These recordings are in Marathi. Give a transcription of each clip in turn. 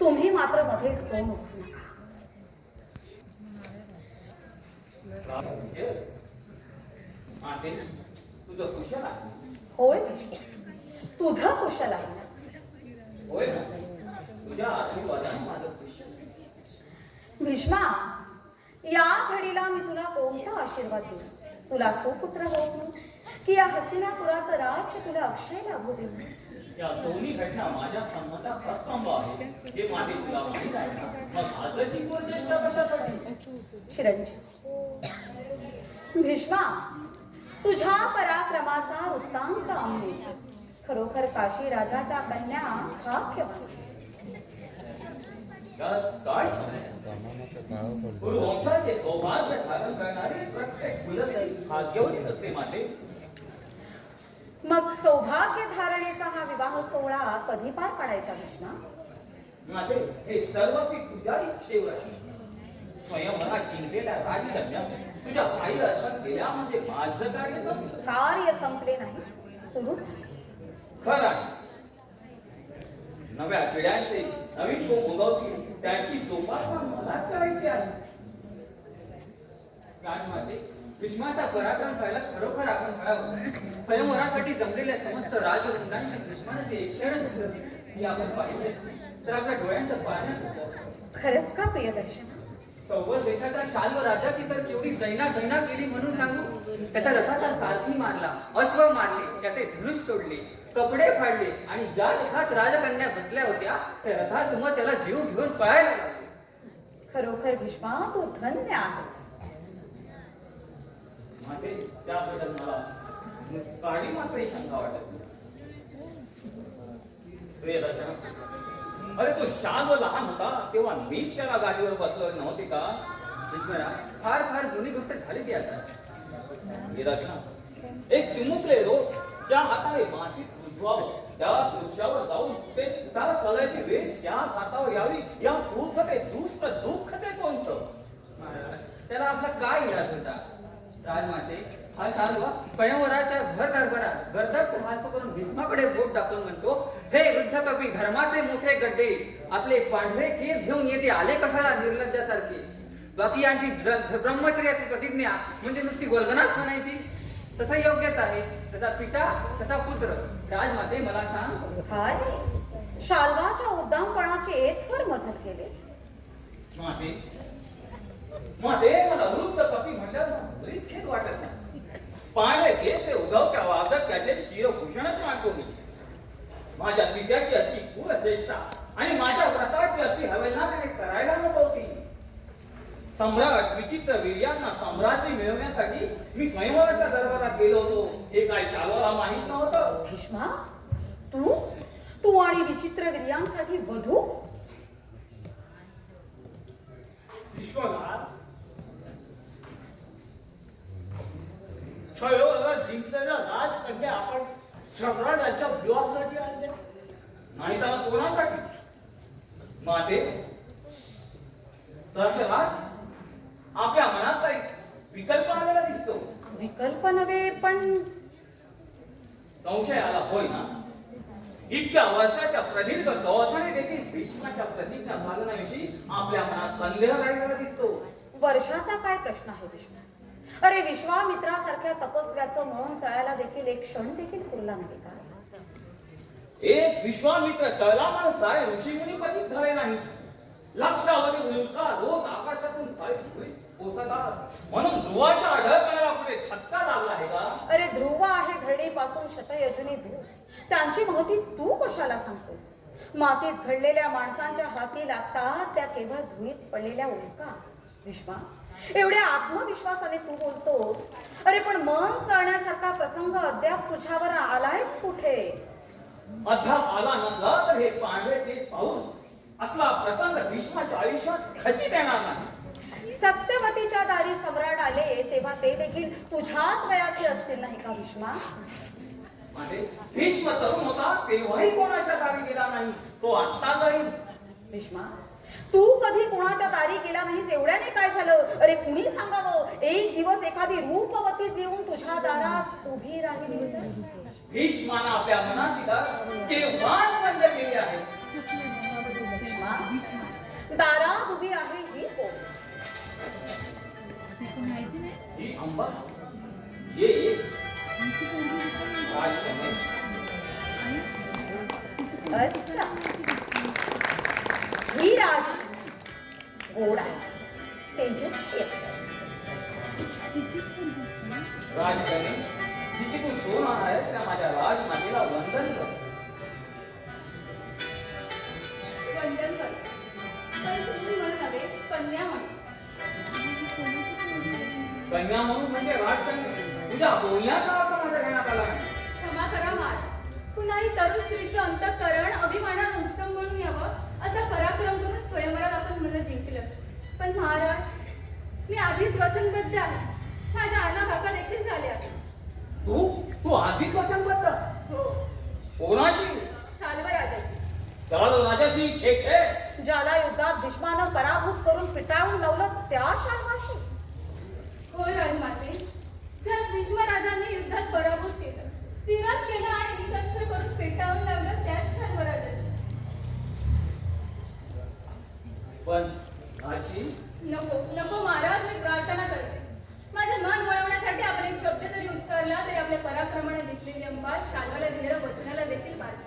तुम्ही मात्र मध्येच तोंड उघडू नका. तुझं कुशल आहे? होय विष्णू, तुझं कुशल आहे ना? होय ना, तुझ्या आशीर्वादाने माझं कुशल. भीष्मा, या घडीला मी तुला कोणता आशीर्वाद देऊ? तुला सुपुत्र होऊ की या हस्तिनापुराचं राज्य तुला अक्षय लाभू देऊ? या दोन्ही घटना माझ्या संमतात असंभव आहे हे माझे तुला माहीत आहे ना. मग आजची चेष्टा कशासाठी? चिरंजीव भीष्मा, तुझ्या पराक्रमाचा वृत्तांत आम्ही खरोखर काशी राजाच्या कन्या भाग्य काय गुरुवंशाचे सौभाग्य धारण करणारे प्रत्येक कुलस्त्री भाग्यवती असते माते. मग सौभाग्य धारणेचा हा विवाह सोहळा कधी पार पाडायचा भीष्मा? माते, हे सर्वस्वी तुझ्या इच्छेवर आहे. स्वयंवरात जिंकलेल्या राजकन्या तुझ्या आईला अर्पण केल्या म्हणजे माझं कार्य संपलं. कार्य संपले नाही, सुरू झाले. खरं आहे. नव्या पिढ्यांचे नवीन कोण उगवतील त्यांची जोपासना मलाच करायची आहे. राजमाते, भीष्माचा पराक्रम पाहायला खरोखर आपण मिळावं. स्वयंवरासाठी जमलेल्या समस्त राजवृंदांची भीष्माने जे क्षण दिसली ही आपण पाहिजे तर आपल्या डोळ्यांचं पाहण्यात होतं. खरंच का प्रियदर्शना? सौवर देशाचा शाल्व राजा की तर केवढी दैना केली म्हणून सांगू. त्याच्या रथाचा सारथी मारला, अश्व मारले, त्याचे धनुष तोडले, कपडे फाडले आणि ज्या रथात राजकन्या बसल्या होत्या त्या रथात मग त्याला जीव घेऊन पळायला लागले. खरोखर भीष्मा, तू धन्य आहेस. माते, त्याबद्दल मला काळी मात्र शंका वाटत नाही. प्रियदर्शना, अरे तो शाल्व लहान होता तेव्हा मीच त्याला गाडीवर बसलो नव्हते का? भीष्मरा, फार फार जुनी गोष्ट झाली ती आता. प्रियदर्शना, एक चिमुकले रोज ज्या हाताने मातीत रुजवावं त्याच वृक्षावर जाऊन ते त्याला चालायची वेळ त्याच हातावर यावी या दुःख ते कोणतं? महाराज, त्याला आपला काय इलाज होता? राजमाते, हा शाल्व स्वयंवराच्या भर दरबारात गर्दक हात करून भीष्माकडे बोट दाखवून म्हणतो, हे वृद्ध कवी, धर्माचे मोठे गड्डे, आपले पांढरे केस घेऊन येते आले कशाला निर्लज्जासारखे? बाकी यांची ब्रह्मचर्याची प्रतिज्ञा म्हणजे नुसती गोलगनाच म्हणायची. तसा योग्यच आहे. तसा पिता तसा पुत्र. राजमाते, मला सांग, काय शाल्वाच्या उद्दामपणाचे एथवर मजल केले? माते, मला वृद्ध कपी म्हटल्यावर बरीच खेद वाटत नाही. पांढरे केस उगवत्या वागत त्याचे शिरभूषणच मानतो मी. माझ्या पित्याची अशी पूर चेष्टा आणि माझ्या व्रताची अशी हवेलना त्याने करायला नको होती. सम्राट विचित्र वीर्यांना सम्राज्य मिळवण्यासाठी मी स्वयंवराच्या दरबारात गेलो होतो हे काय शाल्वाला माहित नव्हतं? भीष्मा, तू आणि विचित्र वीर्यांसाठी वधू? स्वयंवरात जिंकलेल्या राजकन्या आपण सम्राटाच्या विवाहासाठी आणल्या नाही तर कोणासाठी? माते, दशराज आपल्या मनात काही विकल्प आलेला दिसतो. विकल्प नव्हे, पण संशय आला होय ना? इतक्या वर्षाच्या प्रदीर्घ सवासाने देखील भीष्माच्या प्रतिज्ञा पालनाविषयी आपल्या मनात संदेह राहिलेला दिसतो. वर्षाचा काय प्रश्न आहे भीष्मा? अरे, विश्वामित्रासारख्या तपस्व्याचं मन चळायला देखील एक क्षण देखील पुरला नाही का? एक विश्वामित्र चळला माणूस आहे, ऋषीमुनी पतीत झाले नाही. लक्षावधी उल्का रोज आकाशातून पोसतात म्हणून ध्रुवाच्या आढळपणाला पुढे धक्का लागला आहे का? अरे, ध्रुव आहे धरणीपासून शतयजुनी दूर. त्यांची महती तू कशाला सांगतोस? मातीत घडलेल्या माणसांच्या हाती लागतात त्या केवळ धुळीत पडलेल्या उल्का. भीष्मा, एवढ्या आत्मविश्वासाने तू बोलतोस. अरे, पण मन चळण्यासारखा प्रसंग अद्याप तुझ्यावर आलायच कुठे? अद्याप आला नसला तर हे पांढरे केस पाहून असला प्रसंग भीष्माच्या आयुष्यात खचित येणार नाही. सत्यवतीच्या दारी सम्राट आले तेव्हा ते देखील तुझ्याच वयाचे असतील नाही का भीष्मा? भीष्म तरुण होता तेव्हाही कोणाच्या दारी गेला नाही, तो आत्ता जाईल. भीष्मा, तू कधी कुणाच्या दारी गेला नाहीस एवढ्याने काय झालं? अरे, कुणी सांगावं, एक दिवस एखादी रूपवती येऊन तुझ्या दारात उभी राहिली तर? भीष्माने आपल्या मनाची दार केव्हाच बंद केली आहे. भीष्मा, दारात उभी आहे ही कोण? ही अंबा ये राजकन्या. अच्छा, ही राज गोड आहे, तेजस्वी आहे. राजकन्या, जिची तू सोन आहेस त्या माझ्या राजमातेला वंदन कर. वंदन कर. पण तुम्ही म्हणून नव्हे, कन्या म्हणून. कन्या म्हणून म्हणजे राजकन्या. तुझ्या बोलण्याचा अर्थ माझ्या घेण्यात आला नाही. क्षमा करा महाराज. कुणाही तरुण स्त्रीचं अंतःकरण अभिमानानं उत्सव म्हणून यावं असा पराक्रम करून स्वयंवरात आपण मला जिंकलं. पण महाराज, मी आधीच वचनबद्ध आहे. माझ्या आना काका देखील झाले आहे. तू आधीच वचनबद्ध? हो, कोणाशी? शाल्वराजाची. चल राजाशी छे छे. ज्याला युद्धात भीष्मानं पराभूत करून पिटाळून लावलं त्या शाल्वाशी. होय राजमाते, ज्यात भीष्मराजांनी युद्धात पराभूत केलं, विरोध केला आणि निशस्त्र करून पेटावून लावलं त्याच शाल्वराजाची. पण राजी, नको नको महाराज, मी प्रार्थना करते. माझे मन वळवण्यासाठी आपण एक शब्द जरी उच्चारला तरी आपल्या पराक्रमाने जिंकलेली अंबा शाल्वाला दिलेल्या वचनाला देखील पाळते.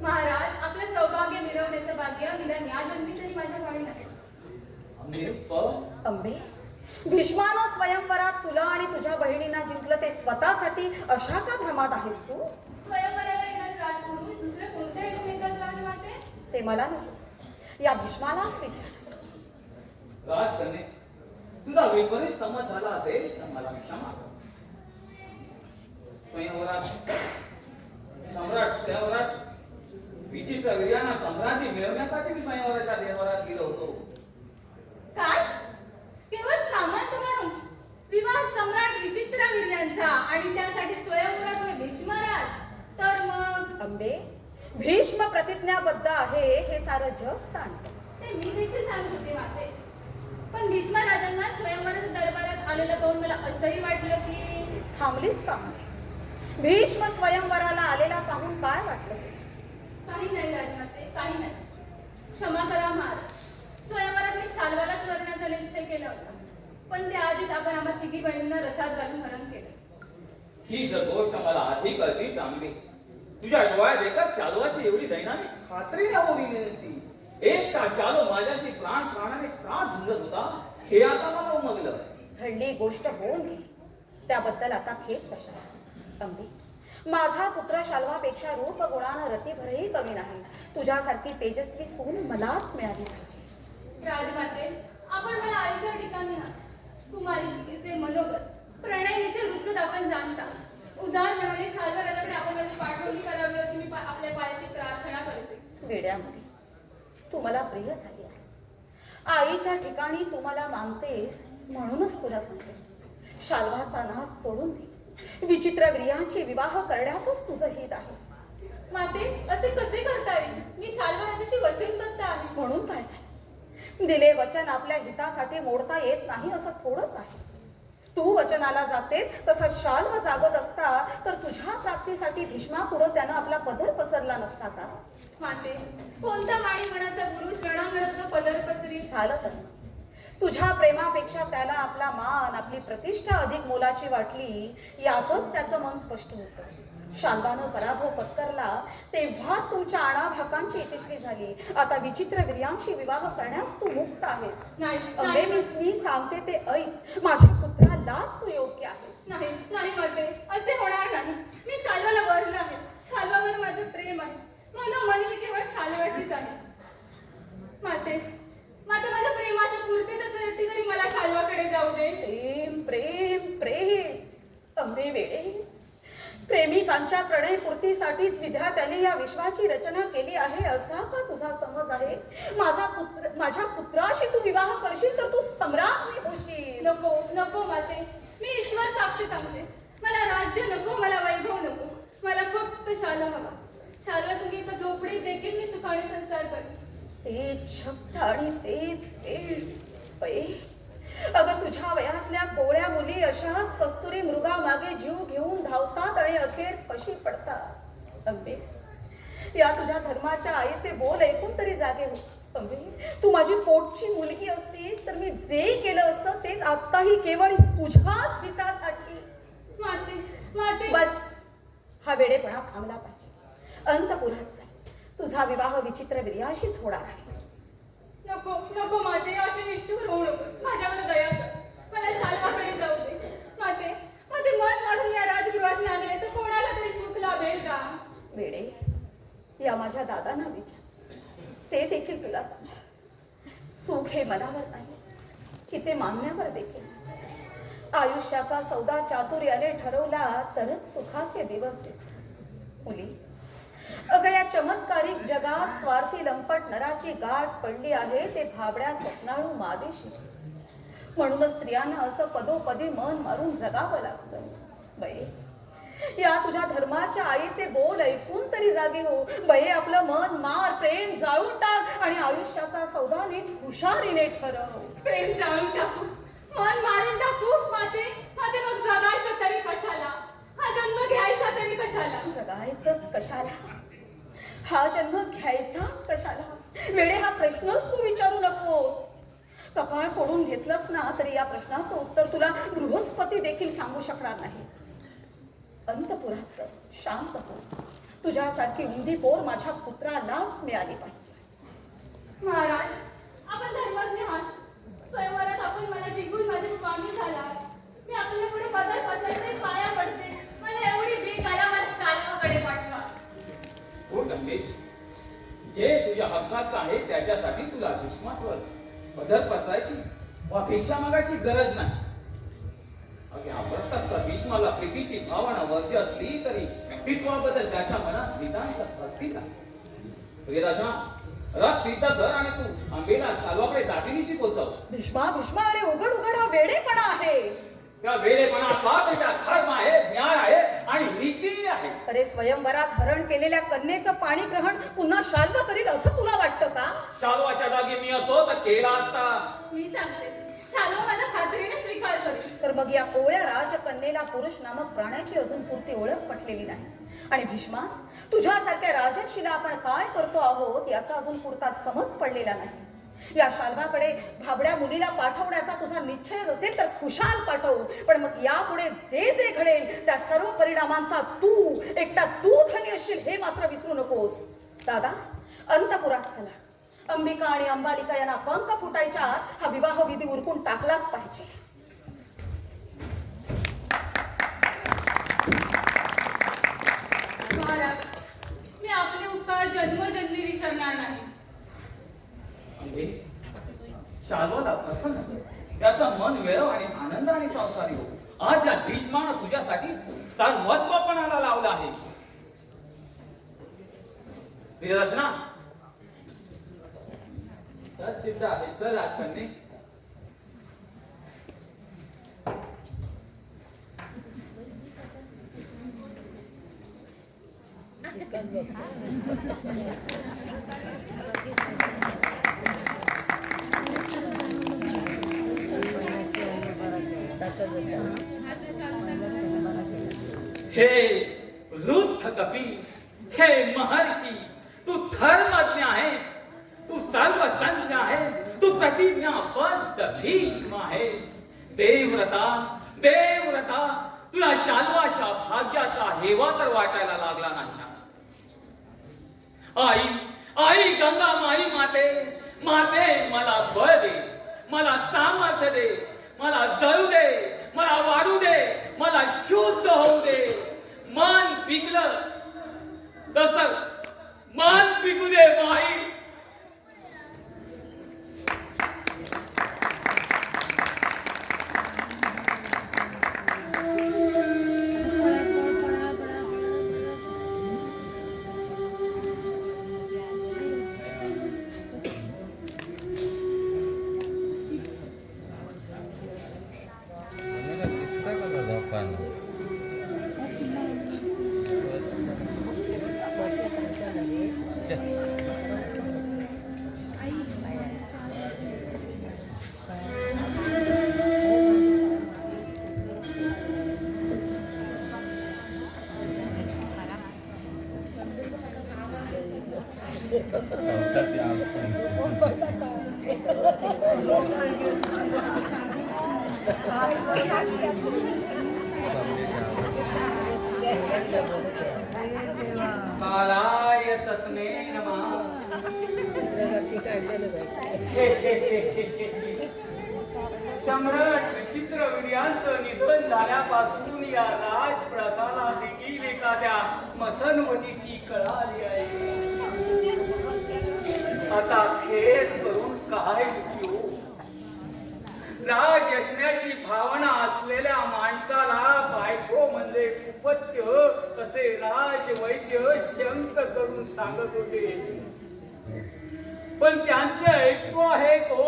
महाराज, आपलं सौभाग्य मिरवण्याचं भाग्य निदान या जन्मी तरी माझ्या पाणी नाही. अंबे, भीष्मानं स्वयंवरात तुला आणि तुझ्या बहिणींना जिंकलं ते स्वतःसाठी अशा का भ्रमात आहेस तू? स्वयंवराला येणार राजपुरुष दुसरं कोणत्याही भूमिकेत राजमाते? ते मला नाही, या भीष्मालाच विचार. राजकन्या, तुझा विपरीत समज झाला असेल तर मला क्षमा कर. स्वयंवरात विचित्र वीर्यांना सम्राटी मिळवण्यासाठी मी स्वयंवराच्या देवरात गेलो होतो. काय? केवळ सामंत म्हणून? विवाह सम्राट विचित्रवीर्यांचा आणि त्यासाठी स्वयंवरात होय भीष्मराज? तर मग अंबे, भीष्म प्रतिज्ञाबद्ध आहे हे सारं जग जाणतं. ते मी देखील सांगत होते माते. पण भीष्मराजांना स्वयंवराच्या दरबारात आलेलं पाहून मला असंही वाटलं की थांबलीस का? भीष्म स्वयंवराला आलेला पाहून काय वाटलं? काही नाही राजमाते, काही नाही. क्षमा करा महाराज. स्वयंवरात मी शाल्वालाच वरण्याचा निश्चय केला होता. पण त्याआधीच आपण आम्हा तिघी बहिणींना रथात घालून हरण केलं. ही जर गोष्ट मला आधी कळती चांगली. तुझ्या डोळ्यात एकच शालवाची एवढी दैनामी खात्री लावली नव्हती. एकटा शालो माझ्याशी प्राणाने का झुंजत होता हे आता मला उमगलं. घडली गोष्ट होऊन गेली, त्याबद्दल आता खेद कशाला? अंबे, माझा पुत्र शाल्वापेक्षा रूप गुणानं रतीभरही कमी नाही. तुझ्यासारखी तेजस्वी सून मलाच मिळाली पाहिजे. राजमाते, आपण मला आईच्या ठिकाणी ना कुमारीचे मनोगत, प्रणयीचे वृत्त आपण जाणता. उदाहरणाने शाल्वराजाकडे आपण माझी पाठवणी करावी अशी मी आपल्या पायाची प्रार्थना करते. वेड्यामुळे तू मला प्रिय झाली आहे. आईच्या ठिकाणी तू मला मानतेस म्हणूनच तुला सांगते, शाल्वाचा नाद सोडून दे. विचित्र वीर्याची विवाह करण्यातच तुझं हित आहे. माते, असे कसे करता येईल? मी शाल्वराजाशी वचनबद्ध आहे. म्हणून काय झालं? दिले वचन आपल्या हितासाठी मोडता येत नाही असं थोडंच आहे. तू वचनाला जातेस तसा शाल्व जागत असता तर तुझ्या प्राप्तीसाठी भीष्मापुढं त्यानं आपला पदर पसरला नसता का? माते, कोणता माणी मनाचा पुरुष रणांगणाचा पदर पसरी? झालं तर तुझ्या प्रेमापेक्षा त्याला आपला मान, आपली प्रतिष्ठा अधिक मोलाची वाटली, यातच त्याचं मन स्पष्ट होतं. शाल्वानं पराभव पत्करला तेव्हाच तुमच्या आणाभाकांची यशस्वी झाली. आता विचित्र वीर्यांशी विवाह करण्यास तू मुक्त आहेस. नाही, अंबे, नाही. मी सांगते ते ऐक. माझ्या पुत्रालाच तू योग्य आहेस. नाही नाही माते, असे होणार नाही. मी शाल्वाला वरलं आहे. शाल्वावर माझं प्रेम आहे. मनोमन मी केवळ शाल्वाचीच आहे. माते, माते, माझ्या प्रेमाच्या पूर्तीसाठी तरी मला शाल्वाकडे जाऊ दे. प्रेम प्रेम प्रेम अंबे वेडे, प्रेमिकांच्या प्रणयपूर्तीसाठीच विधात्याने या विश्वाची रचना केली आहे असा का तुझा समज आहे? माझ्या पुत्राशी तू विवाह करशील तर तू सम्राज्ञी होशील. नको नको माते, मी ईश्वर साक्षी सांगते. मला राज्य नको, मला वैभव नको. मला फक्त शाल्वा हवा. शाल्वा संगी एका झोपडीत देखील मी सुखाने संसार करेन. तेच शब्द आणि तेच पेट. अगं, तुझ्या वयातल्या कोळ्या मुली अशाच कस्तुरी मृगा मागे जीव घेऊन धावतात आणि अखेर फशी पडतात. अंबे, या तुझ्या धर्माच्या आईचे बोल ऐकून तरी जागे हो. अरे, तू माझी पोटची मुलगी असतीस तर मी जे केलं असतं तेच आत्ताही केवळ तुझ्याच हितासाठी. माते माते बस, हा वेडेपणा थांबला पाहिजे. अंतपुरात जाईल. तुझा विवाह विचित्र वीर्याशीच होणार आहे. नको नको माते, अशी निष्ठुर होऊ नकोस. माझ्यावर दया कर. मला शाल्वाकडे जाऊ दे. माते माते, मन मारून या राजगृहात नाही आणले तर कोणाला तरी सुख लाभेल का? वेडे, या माझ्या दादांना विचार. ते देखील तुला सांग. सुख हे मनावर नाही की ते मागण्यावर देखील. आयुष्याचा सौदा चातुर्याने ठरवला तरच सुखाचे दिवस दिसतात. मुली, अगं या चमत्कारिक जगात स्वार्थी लंपट नराची गाठ पडली आहे ते भाबड्या स्वप्नाळू मादेशी. म्हणूनच स्त्रियांना असं पदोपदी मन मारून जगावं लागतं. बाई, या तुझ्या धर्माच्या आईचे बोल ऐकून तरी जागी हो. बाई, आपलं मन मार, प्रेम जाळून टाक आणि आयुष्याचा सौदा नीट हुशारीने ठरव. प्रेम जाळून टाकू, मन मारून टाकू. माते माते, मग जगायचं तरी कशाला? हा जन्म घ्यायचा तरी कशाला? जगायचंच कशाला? हा जन्म घ्यायचाच कशाला? वेळे, हा प्रश्नच तू विचारू नकोस. कपाळ फोडून घेतलंस ना तरी या प्रश्नाचं उत्तर तुला बृहस्पती देखील सांगू शकणार नाही. अंतपुराचं शांत हो. तुझ्यासारखी उंदी पोर माझ्या पुत्रालाच मिळाली पाहिजे. महाराज, आपण धर्मज्ञ आहात. स्वयंवरात आपण मला जिंकून माझे स्वामी झाला. मी आपल्या पुढे बदल बदलते, पाया पडते. मला एवढी भीक आला, मला शाल्वाकडे पाठवा. हो गंगे, जे तुझ्या हक्काचं आहे त्याच्यासाठी तुला भीष्मात्वर बदल पसरायची वा भिक्षा मागायची गरज नाही. अगे अप्रतस्त भीष्माला प्रीतीची भावना वरती असली तरी पित्वाबद्दल त्याच्या मनात नितांत भक्तीच आहे. प्रियदर्शना, रथ सिद्ध कर आणि तू आंबेला शाल्वाकडे दाटीनिशी पोचव. भीष्मा, भीष्मा, अरे उघड उघड, हा वेडेपणा आहे. त्या वेळेपणाचा त्याच्या धर्म आहे, न्याय आहे आणि नीती आहे. अरे, स्वयंवरात हरण केलेल्या कन्येचं पाणी ग्रहण पुन्हा शाल्व करील असं तुला वाटतं का? शाल्वाच्या जागी मी असतो तर केला असता. मी सांगते, शाल्व माझा खात्रीने स्वीकार करेल. तर मग या कोवळ्या राजकन्येला पुरुष नामक प्राण्याची अजून पुरती ओळख पटलेली नाही. आणि भीष्मा, तुझ्यासारख्या राजर्षीला आपण काय करतो आहोत याचा अजून पुरता समज पडलेला नाही. या शाल्वाकडे भाबड्या मुलीला पाठवण्याचा तुझा निश्चय असेल तर खुशाल पाठव. पण मग यापुढे जे जे घडेल त्या सर्व परिणामांचा एकटा तू धनी असशील हे मात्र विसरू नकोस. दादा, अंतपुरात चला. अंबिका आणि अंबालिका यांना पंख फुटायच्या हा विवाह विधी उरकून टाकलाच पाहिजे. महाराज, मी आपले उपकार जन्मजन्मी विसरणार नाही. अंबे, शाल्वाला प्रसन्न कर. त्याचं मन वेळव आणि आनंद आणि संसारी हो. आज या भीष्मानं तुझ्यासाठी सर्वस्वपणाला लावलं आहे. प्रियदर्शना, रथ सिद्ध आहे. चल राजकन्ये. हे वृद्ध कपी, हे महर्षी, तू धर्मज्ञ आहेस, तू सर्वज्ञ आहेस, तू प्रतिज्ञाबद्ध भीष्म आहेस. देवव्रता, देवव्रता, तुला शाल्वाच्या भाग्याचा हेवा तर वाटायला लागला नाही ना? आई, आई गंगा माई माते, माते मला बळ दे, मला सामर्थ्य दे, मला जळू दे, मला वाढू दे, मला शुद्ध होऊ दे. मन पिकलं तसं मन पिकू दे माई. कालाय तस्मै नमः. छे छे छे छे छे छे. सम्राट विचित्रवीर्यांचं निधन झाल्यापासून या राजप्रसाला देखील एखाद्या मसनवतीची कळ आली आहे. आता खेळ करून काय उपयोग? राज असण्याची भावना असलेल्या माणसाला बायको म्हणजे कुपत्य असे राजवैद्य शंक करून सांगत होते. पण त्यांचे ऐकतो आहे तो.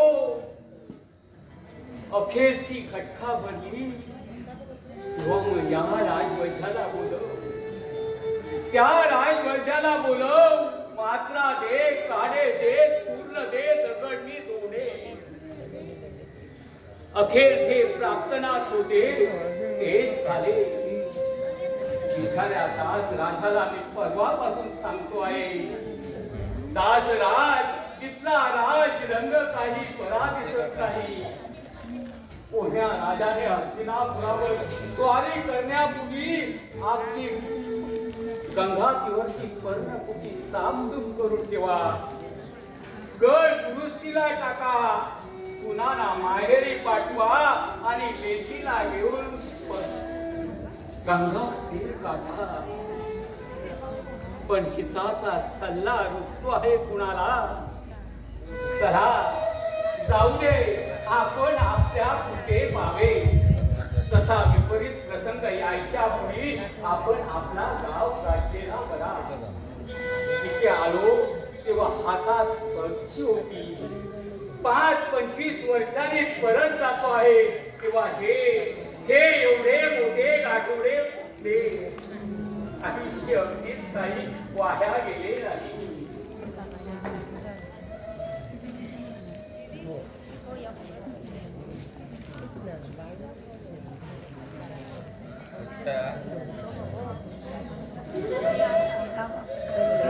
अखेरची खटका बनली. मग या राजवैद्याला बोलव. त्या राजवैद्याला बोलव. मात्रा दे, काढे दे, पूर्ण दे, दगडणी तोडे. अखेर जे प्रार्थनात होते तेच झाले. एखाद्या दास राजाला मी परवापासून सांगतो आहे. दास राज इथला राज रंग काही बरा दिसत नाही. कोण्या राजाने हस्तिनापुरावर स्वारी करण्यापूर्वी आपली गंगातीवरची पर्णकुटी साफसूफ करून ठेवा. गड दुरुस्तीला टाका. सुनाना माहेरी पाठवा आणि लेकीला घेऊन गंगा तीर काढा. पण हिताचा सल्ला रुजतो आहे कुणाला? चला जाऊ दे, आपण आपल्या कुठे पावे. तसा विपरीत प्रसंग यायच्या पूर्वी आपण आपला गाव काढलेला बरा. तिथे आलो तेव्हा हातात पर्ची होती. 5-25 वर्षांनी परत जातो आहे तेव्हा हे एवढे मोठे गाठोडे फुटले. आयुष्य अगदीच काही वाया गेले नाही.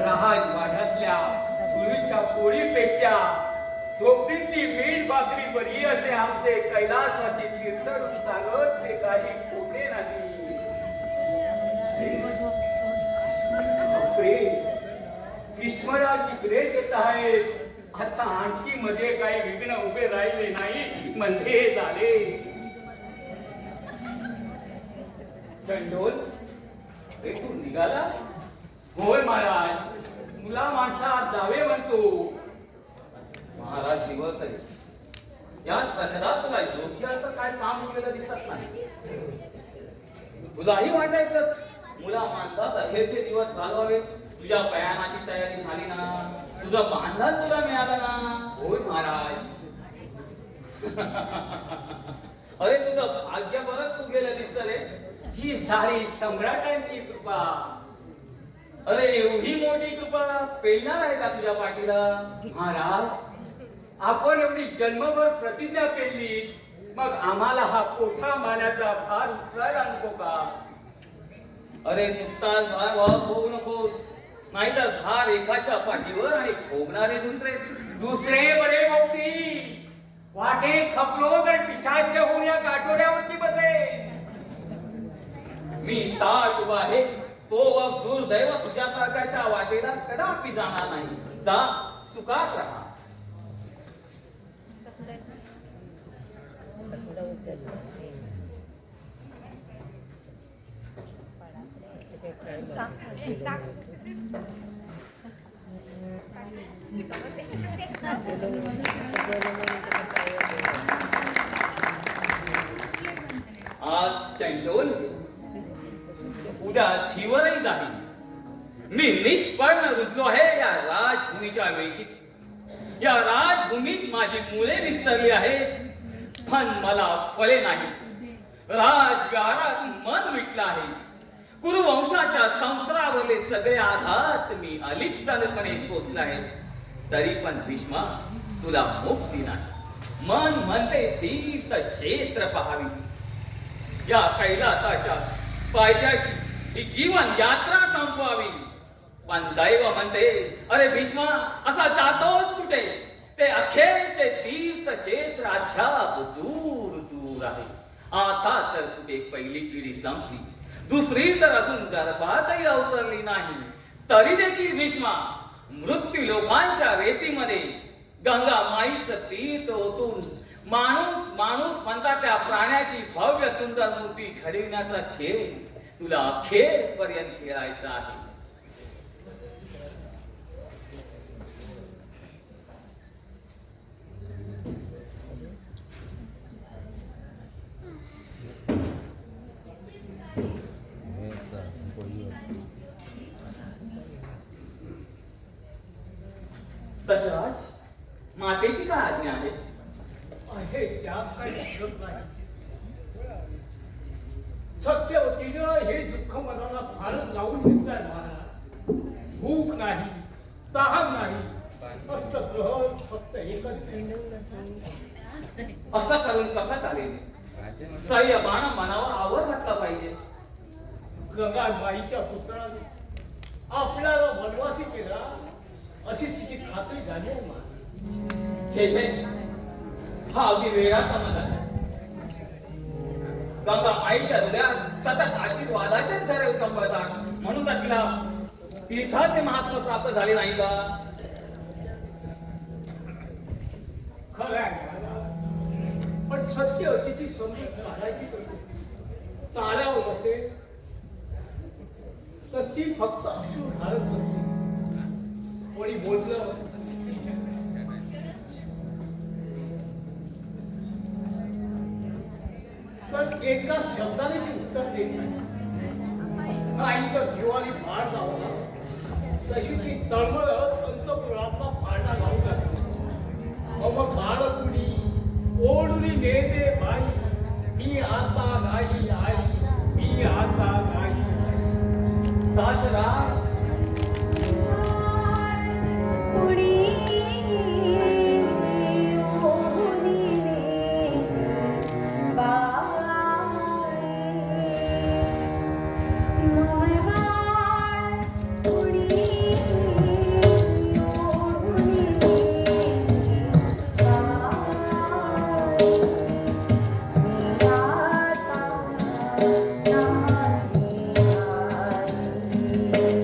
राजवाड्यातल्या सुईच्या पोळीपेक्षा झोपडीतली मीठ भाकरी बरी असे आमचे कैलासवासी कीर्तन सांगत ते काही खोटे नाही. ईश्वराची ग्रेच येत आहे. आता आणखी मध्ये काही विघ्न उभे राहिले नाही म्हणजे झाले. चंडोल तू निघाला? होय महाराज. मुला माणसात जावे म्हणतो. महाराज निवडत याच प्रसादात तुला योग्य असं काय काम केलं दिसत नाही. तुलाही वाटायचंच मुला माणसात अखेरचे दिवस घालवावे. तुझ्या प्रयाणाची तयारी झाली ना? तुझं बांधण तुला मिळालं ना? होय महाराज. अरे तुझं भाग्य बरंच तू गेलं दिसत रे. ही सारी सम्राटांची कृपा. अरे एवढी मोठी कृपा पेलणार आहे का तुझ्या पाठीला? महाराज आपण एवढी जन्मभर प्रतिज्ञा केली, मग आम्हाला हा कोठा मानाचा भार उचलायला नको का? अरे नुसताच भार वाहत होऊ नकोस. नाहीतर भार एकाच्या पाठीवर आणि भोगणारे दुसरे बरे भोगती. वाटेत खपलो तर पिशाच होऊन या गाठोड्यावरती बसे. मी ताट उभा आहे तो दुर्दैव तुझ्यासारख्याच्या वाटेला कदापि जाणार नाही. जा सुखात राहा. आज चंडोल उद्या धीवरही जाईल. मी निष्पर्ण रुजलो आहे या राजभूमीच्या वेशीत. या राजभूमीत माझी मुले विस्तरली आहेत, पण मला फळे नाही. राजव्यवहारात मन विटलं आहे. कुरुवंशाच्या संसारावरले सगळे आघात मी अलिप्तपणे सोसले आहेत. तरी पण भीष्मा तुला मुक्ती नाही. मन म्हणते तीर्थ क्षेत्र पहावी. या कैलासाच्या पायथ्याशी ही जीवन यात्रा संपवावी. पण दैव म्हणते अरे भीष्मा असा जातोच कुठे? ते अखेरचे तीर्थ क्षेत्र अद्याप दूर दूर आहे. आता तर कुठे पहिली पिढी संपली, दुसरी तर अजून गर्भातही अवतरली नाही, तरी देखील भीष्मा मृत्यू लोकांच्या रेतीमध्ये गंगा माईचं तीर्थ ओतून माणूस माणूस म्हणतात त्या प्राण्याची भव्य सुंदर मूर्ती घडविण्याचा खेळ तुला अखेरपर्यंत खेळायचा आहे. दशरथ, मातेची काय आज्ञा आहे? आहे त्यात काही हरकत नाही. सत्यवतीनं हे दुःख मनाला फारच लावून घेतलंय महाराज. भूक नाही, तहान नाही, अष्टग्रह फक्त एकच. असं करून कसं चालेल? संयमानं मनावर आवर घातला पाहिजे. गंगाबाईच्या पुत्राने आपल्याला वनवासी केला अशी तिची खात्री झाली आहे महाराज. छे छे, हा अगदी वेगळा समज आहे. गंगा आईच्या हृदयात सतत आशीर्वादाचे झरे उचंबळतात म्हणून तर तिला तीर्थाचे महात्म प्राप्त झाले नाही का? खरं आहे महाराज. पण सत्यवतीची समजूत काढायची कशी? ताऱ्यावर बसेल तर ती फक्त अश्रू ढाळत बसते. कोणी बोललं तर एकाच शब्दाने ती उत्तर देत नाही. आईचं जीवानी फार लावला तशी ती तळमळत अंतपुरातला पाळणा लावून जाते. मग बाळकुडी ओढुनी नेते बाई, मी आता नाही आई, मी आता नाही. Dasharaj, Thank you.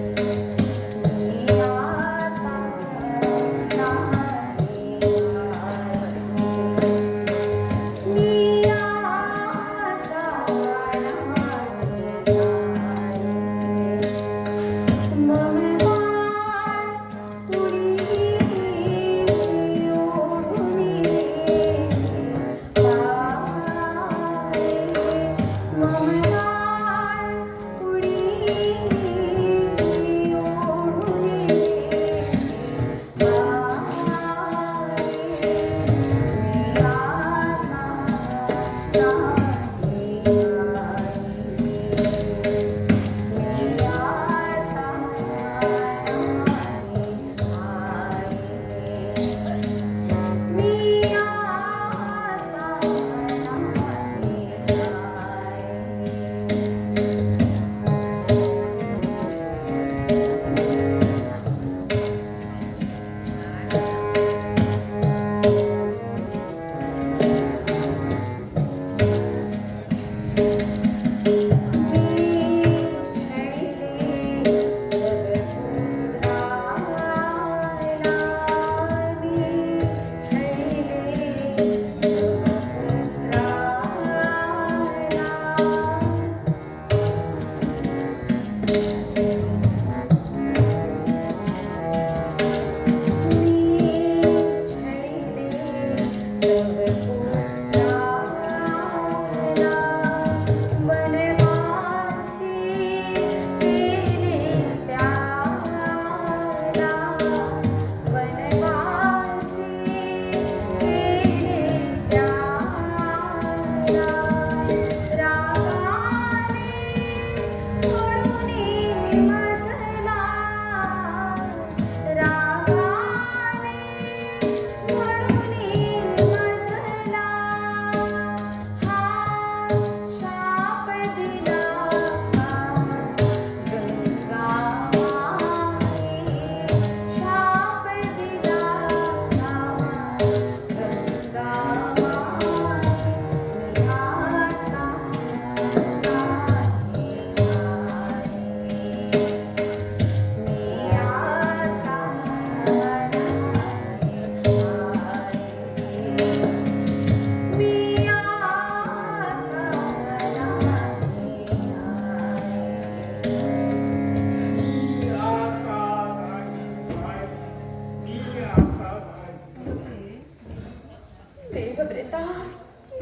देवव्रता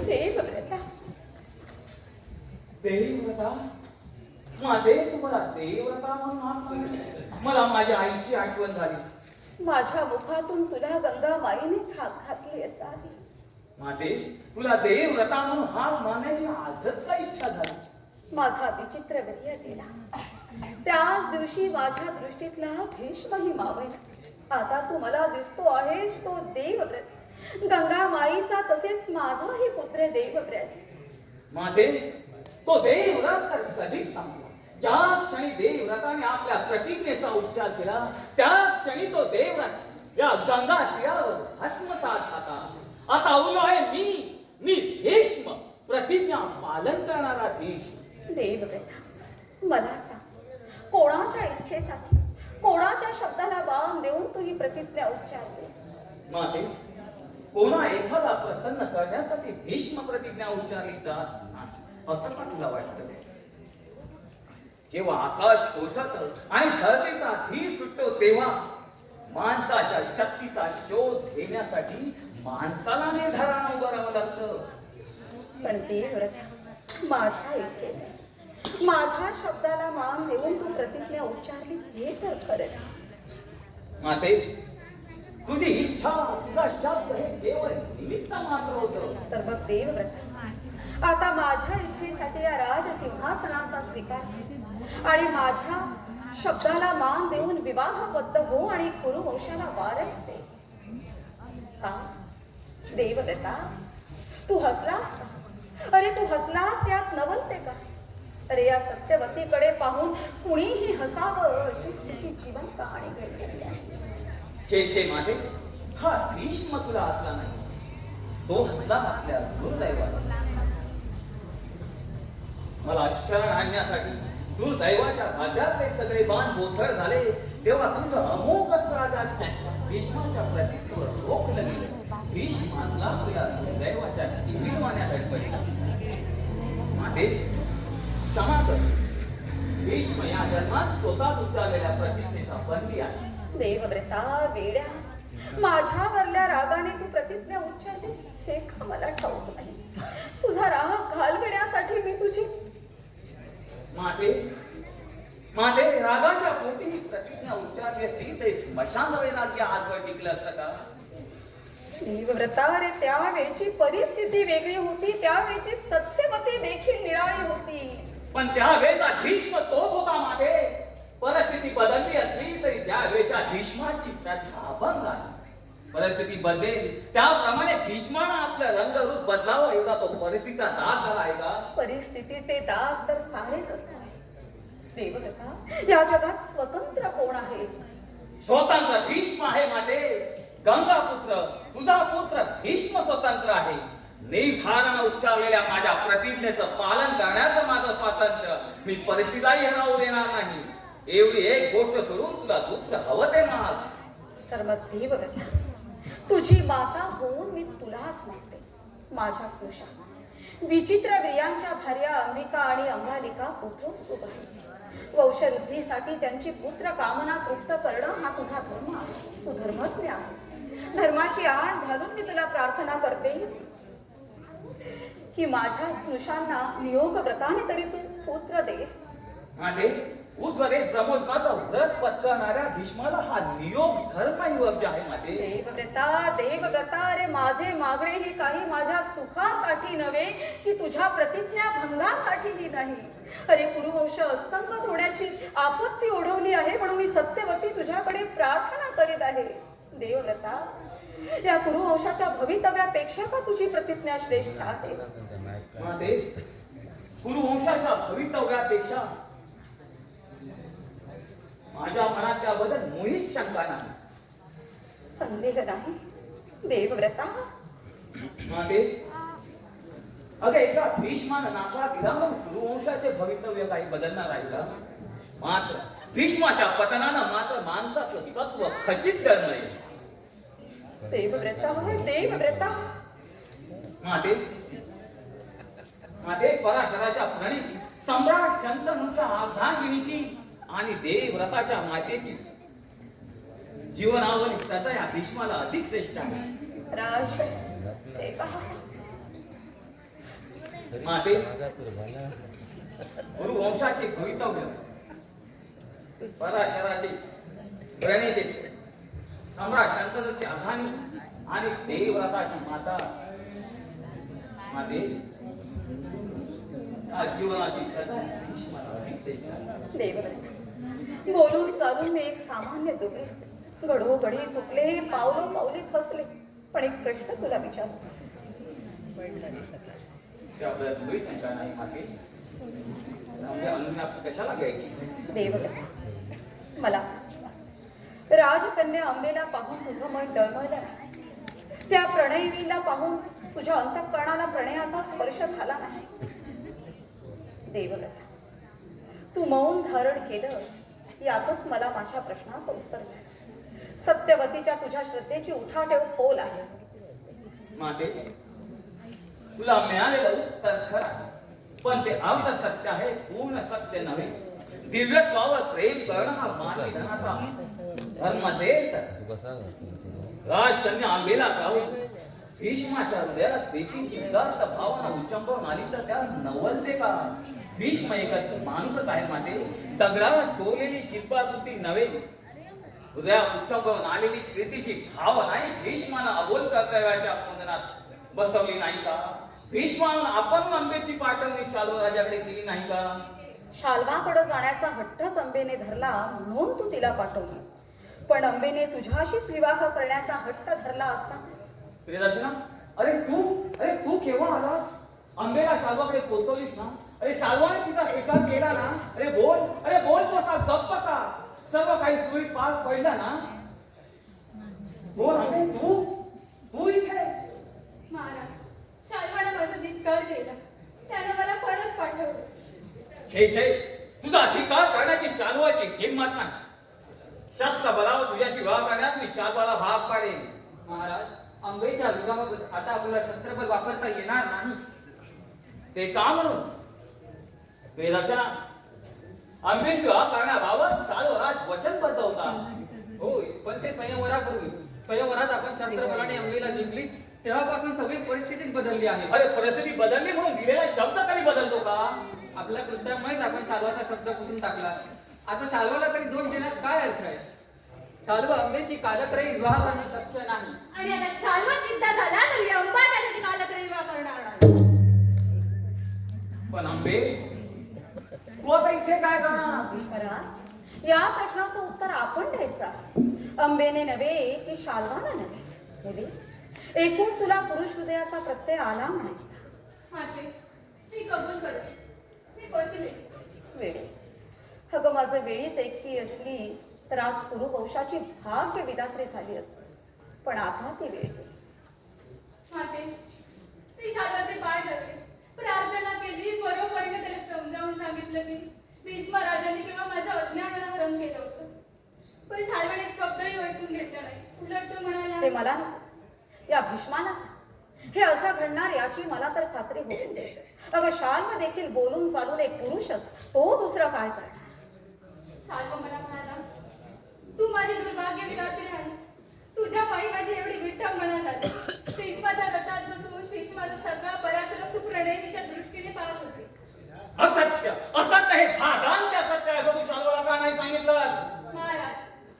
देवव्रता देवव्रता माझे तुम्हाला देवव्रता म्हणून हाक दिली. मला माझ्या आईची आठवण झाली. माझ्या मुखातून तुला गंगा माईनेच हाक घातली असावी. माते तुला देवव्रता म्हणून हाक मारण्याची आजच काय इच्छा झाली. माझा विचित्र विर्य गेला. त्याच दिवशी माझ्या दृष्टीतला भीष्मही मावळला. आता तू मला दिसतो आहेस तो देवव्रत, गंगा माईचा तसेच माझाही पुत्र देवव्रत. माते तो देवव्रत तर कधीच सांगतो. ज्या क्षणी देवव्रताने आपल्या प्रतिज्ञेचा उच्चार केला त्या क्षणी तो देवव्रत या गंगा तीरावर भस्मसात झाला. आता उरलो आहे मी भीष्म, प्रतिज्ञा पालन करणारा भीष्म. देवव्रता मला सांग, कोणाच्या इच्छेसाठी कोणाच्या शब्दाला वाम देऊन तू ही प्रतिज्ञा उच्चारतेस? माते कोणा एखादा प्रसन्न करण्यासाठी भीष्म प्रतिज्ञा उच्चारली जात नाही असं का तुला वाटतं? जेव्हा आकाश कोसळतं आणि धरतीचा धीर सुटतो तेव्हा माणसाच्या शक्तीचा शोध घेण्यासाठी माणसाला निर्धारानं उभं राहावं लागतं. पण देवव्रता माझ्या इच्छेसाठी माझ्या शब्दाला मान देऊन तू प्रतिज्ञा उच्चारलीस हे तर खरं. माते तुझी इच्छा तुझा शब्द हे केवळ निमित्त मात्र होतं. तर मग देवव्रता आता माझ्या इच्छेसाठी या राजसिंहासनाचा स्वीकार कर आणि माझ्या शब्दाला मान देऊन विवाहबद्ध हो आणि कुरुवंशाला वारस दे. का देवव्रता तू हसलास का? अरे तू हसलास त्यात नवलते का? अरे या सत्यवतीकडे पाहून कुणीही हसावं अशीच तिची जीवन कहाणी घडलेली आहे. छे माते हा भीष्म तुला हसला नाही, तो हसला आपल्या दुर्दैवाला. मला शरण आणण्यासाठी दुर्दैवाच्या भाग्यातले सगळे बाण बोथर झाले तेव्हा तुझं अमोघ राजाच्या भीष्माच्या प्रतिमेवर रोखलं गेलं. भीष्माला तुला दुर्दैवाच्या निर्माण्यात पडली. माते क्षमा कर, भीष्म या जन्मात स्वतः उच्चारलेल्या प्रतिज्ञेचा बंदी आहे. देवव्रता वेड्या, माझ्यावरल्या रागाने तू प्रतिज्ञा उच्चारलीस हे का मला ठाऊक नाही. तुझा राग घालविण्यासाठी मी तुझी माते रागाच्या पोटी ही प्रतिज्ञा उच्चारली असती ते स्मशान वैराग्य आजवर टिकलं असतं का? देवव्रता रे त्यावेळची परिस्थिती वेगळी होती, त्यावेळची सत्यवती देखील निराळी होती. पण त्यावेळेचा भीष्म तोच होता माते. परिस्थिती बदलली असली तरी त्यावेळेच्या भीष्माची श्रद्धा अभंग आहे. परिस्थिती बदलेल त्याप्रमाणे भीष्मानं आपलं रंगरूप बदलावं एवढा तो परिस्थितीचा दास झाला आहे का? परिस्थितीचे दास तर सारेच असतात. देवव्रता या जगात स्वतंत्र कोण आहे? स्वतंत्र भीष्म आहे माते. गंगापुत्र तुझा पुत्र भीष्म स्वतंत्र आहे. निर्धारानं उच्चारलेल्या माझ्या प्रतिज्ञेचं पालन करण्याचं माझं स्वातंत्र्य मी परिस्थितीलाही हरवू देणार नाही. एवढी एक गोष्ट करून तुला दुसरं हवं ते महाग. तर मग देवव्रता तुझी माता होऊन मी तुलाच मागते. माझ्या सुषा विचित्र वीर्यांच्या भार्या अंबिका आणि अंगालिका पुत्रोत्सुक आहेत. वंशवृद्धीसाठी त्यांची पुत्र कामना तृप्त करणं हा तुझा धर्म आहे. तू धर्मज्ञ आहे. धर्माची आण घालून मी तुला प्रार्थना करते की माझ्या स्नुषांना नियोग व्रताने तरी तू पुत्र दे. माते उद्वरे ब्रह्मोत्सवाचं व्रत पत्करणाऱ्या भीष्माला हा नियोग धर्मयुग आहे माते. देवव्रता रे माझे मागणे ही काही माझ्या सुखासाठी नव्हे की तुझ्या प्रतिज्ञा भंगासाठीही नाही. अरे कुरुवंश अस्तंगत होण्याची आपत्ती ओढवली आहे म्हणून मी सत्यवती तुझ्याकडे प्रार्थना करीत आहे. देवव्रता या कुरुवंशाच्या भवितव्यापेक्षा का तुझी प्रतिज्ञा श्रेष्ठ आहे? माते कुरुवंशाच्या भवितव्यापेक्षा माझ्या मनात त्याबद्दल मुळीच शंका नाही. संदेह नाही देवव्रता. माते अगं एका भीष्मानं नाकार दिला म्हणून कुरुवंशाचे भवितव्य काही बदलणार आहे का? मात्र भीष्माच्या पतनानं मात्र माणसाचं सत्व खचित करणे. देवव्रता माते पराशराच्या प्रणीती सम्राट शंतनूच्या अर्धांगिनीची आणि देवव्रताच्या मातेची जीवनावली सदा या भीष्माला अधिक श्रेष्ठ आहे. राज देवा. माते गुरुवंशाचे भवितव्य पराशराचे प्रणेचे सम्राट शंतनूची आधानी आणि देवव्रताची माता माते या जीवनाची सदा देवव्रता, बोलून चालून मी एक सामान्य दुबळी स्त्री. घडोघडी चुकले, पावलो पावली फसले. पण एक प्रश्न तुला विचारतो. आपल्याला दुबळी शंका नाही माते. म्हणजे अनुज्ञा कशाला घ्यायची? देवव्रता, मला सांग, राजकन्या अंबेला पाहून तुझं मन डळमळलं नाही? त्या प्रणयीला पाहून तुझ्या अंतःकरणाला प्रणयाचा स्पर्श झाला नाही? देवव्रता, तू मौन धारण केलं यातच मला माझ्या प्रश्नाचं उत्तर मिळालं. सत्यवतीच्या तुझ्या श्रद्धेची उठाठेव फोल आहे. माते तुला मिळालेलं उत्तर खरं आहे. पण ते अर्ध सत्य आहे, पूर्ण सत्य नव्हे. दिव्यत्वावर प्रेम करणं हा मानवी धनाचा धर्म असेल तर राजकन्या आंबेला पाहून भीष्माच्या हृदयाला प्रीतीची उदात्त भावना उच्चंबळून आली तर त्या नवलते का? भीष्म एकच माणूसच आहे माते. दगडावर कोरलेली शिल्पाकृती नव्हे. हृदया उच्चंबळून आलेली प्रीतीची भावना नाही. भीष्मानं अबोल कर्तव्याच्या बंधनात बसवली नाही का? भीष्मानं आपण अंबेची पाठवणी शाल्व राजाकडे केली नाही का? शाल्वाकडे जाण्याचा हट्टच अंबेने धरला म्हणून तू तिला पाठवलीस. पण अंबेने तुझ्याशीच विवाह करण्याचा हट्ट धरला असता. प्रियदर्शना, अरे तू केव्हा आलास? अंबेला शाल्वाकडे पोहोचवलीस ना? अरे शाल्वाने तिचा स्वीकार केला ना? अरे बोल कसा गप्प का? सर्व काही सुरळीत पार पडलं ना? बोल अंबे, तू इथे? महाराज, शाल्वाने माझा धिक्कार केला. त्यानं मला परत पाठवलं. छे तुझा अधिकार करण्याची शाल्वाची हिंमत नाही. शस्त्र बलावर तुझ्याशी विवाह करण्यास मी शाल्वाला भाग पाडेन. महाराज, अंबेच्या विवाहाबद्दल आता आपल्याला शस्त्रबल वापरता येणार नाही. ते का म्हणून? वेदाच्या अंबेश विवाह करण्याबाबत शाल्वराज वचनबद्ध होता. होय, पण ते स्वयंवरापूर्वी. स्वयंवरात आपण शस्त्रबलाने अंबेला जिंकली तेव्हापासून सगळी परिस्थितीच बदलली आहे. अरे परिस्थिती बदलली म्हणून दिलेला शब्द कधी बदलतो का? आपल्या कृत्यामुळेच आपण शाल्वाचा शब्द पुसून टाकला. आता शाल्वाला तरी दोष देण्यात काय अर्थ आहे? शाल्व अंबेशी कालत्रयी विवाह करणं शक्य नाही. आणि आता शाल्व सिद्ध झाला तरी अंबा त्याच्याशी कालत्रयी विवाह करणार नाही. पण अंबे, तू आता इथे काय करणार? भीष्मराज, या प्रश्नाचं उत्तर आपण द्यायचं. अंबेने नव्हे की शाल्वाने नव्हे. मुली, एकूण तुला पुरुष हृदयाचा प्रत्यय आला म्हणायचा. माते, मी कबूल करते. मी फसले. वेळी, अगं माझं वेळीच एकटी असली तर आज कुरुवंशाची भाग्य विधात्री झाली असती. पण आता ती वेळ गेली. माते, मी शाल्वाचे पाय धरले. प्रार्थना केली. बरोबरीने त्याला समजावून सांगितलं की भीष्म राजांनी किंवा माझ्या अज्ञानाला हरण केलं होतं. पण शाल्वाने एक शब्दही ऐकून घेतला नाही. उलट तो म्हणाला, ते मला नको. या भीष्माला सांग. हे असं घडणार याची मला तर खात्री होऊ दे. अगं शाल्व देखील बोलून चालून एक पुरुषच, तो दुसरं काय करणार? शाल्व मला म्हणाला, तू माझी दुर्भाग्य विधात्री आहेस. तुझ्या पायी माझी एवढी विठ्ठंबना झाली. भीष्माच्या रथात बसून भीष्माचा सगळा पराक्रम तू प्रणयनीच्या दृष्टीने पाहत होतीस. असत्य हे धादांत असत्य आहे असं तू शाल्वाला का नाही सांगितलंस? महाराज,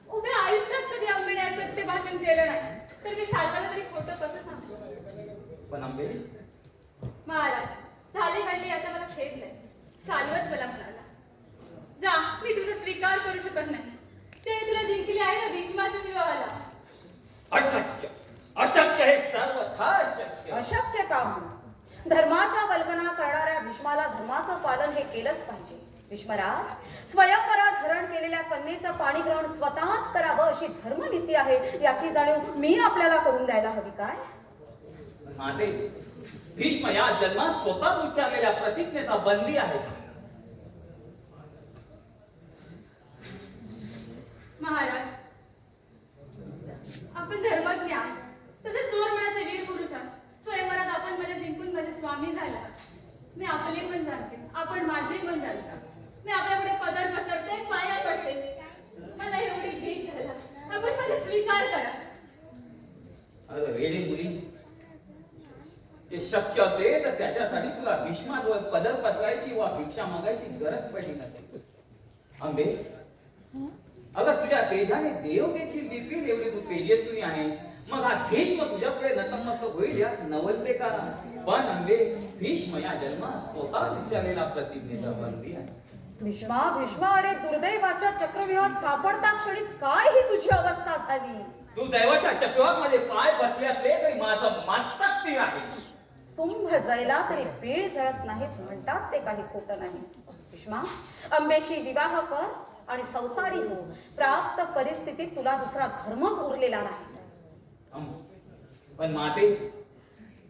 उभ्या आयुष्यात कधी अंबेने असत्य भाषण केलं नाही तर मी शाल्वाला तरी खोटं कसं सांगू? पण अंबे, महाराज, झाले घडले याचा मला खेद नाही. शाल्वच मला म्हणाला, जा, मी तुझा स्वीकार करू शकत नाही. ते तुला जिंकले आहे ना भीष्माच्या विवाहाला. अशक्य हे सर्वथा अशक्य. अशक्य का म्हणून? धर्माच्या वल्गना करणाऱ्या भीष्माला धर्माचं पालन हे केलंच पाहिजे. भीष्मराज, स्वयंवरात हरण केलेल्या कन्येचं पाणी ग्रहण स्वतःच करावं अशी धर्मनीती आहे. याची जाणीव मी आपल्याला करून द्यायला हवी काय? माते, भीष्म या जन्मात स्वतः उच्चारलेल्या प्रतिज्ञेचा बंदी आहे. महाराज, आपण धर्मज्ञ आहात. तसेच दोरमण्याचे वीर पुरुष आहात. स्वयंवरात आपण मला जिंकून माझे स्वामी झाला. मी आपले पण जाणते, आपण माझे पण जाणता. मी आपल्यापुढे पदर पसरते, पाया पडते. मला एवढी भीक घाला. आपण माझा स्वीकार करा. अरे वेळी मुली ते शक्य असेल तर त्याच्यासाठी तुला भीष्माजवळ पदर पसरायची वा भिक्षा मागायची गरज पडली नसते. आंबे, अगं तुझ्या तेजाने देव देखील दिसतील एवढी तू तेजस्वी आहेस. मग हा भीष्म तुझ्यापुढे नतमस्तक होईल यात नवलते का? पण आंबे, भीष्म या जन्मात स्वतः विचारलेला प्रतिज्ञेचा बंदी आहे. भीष्मा अरे दुर्दैवाच्या चक्रव्यूहात सापडता क्षणीच काय ही तुझी अवस्था झाली. तू दैवाच्या चक्रवात मध्ये पाय बसले असले तरी माझं मस्तक स्थिर आहे. सुंभ जयला तरी बीळ जळत नाहीत म्हणतात ते काही खोटं नाही. भीष्मा, अंबेशी विवाह कर आणि संसारी हो. प्राप्त परिस्थितीत तुला दुसरा धर्मच उरलेला नाही. पण माते,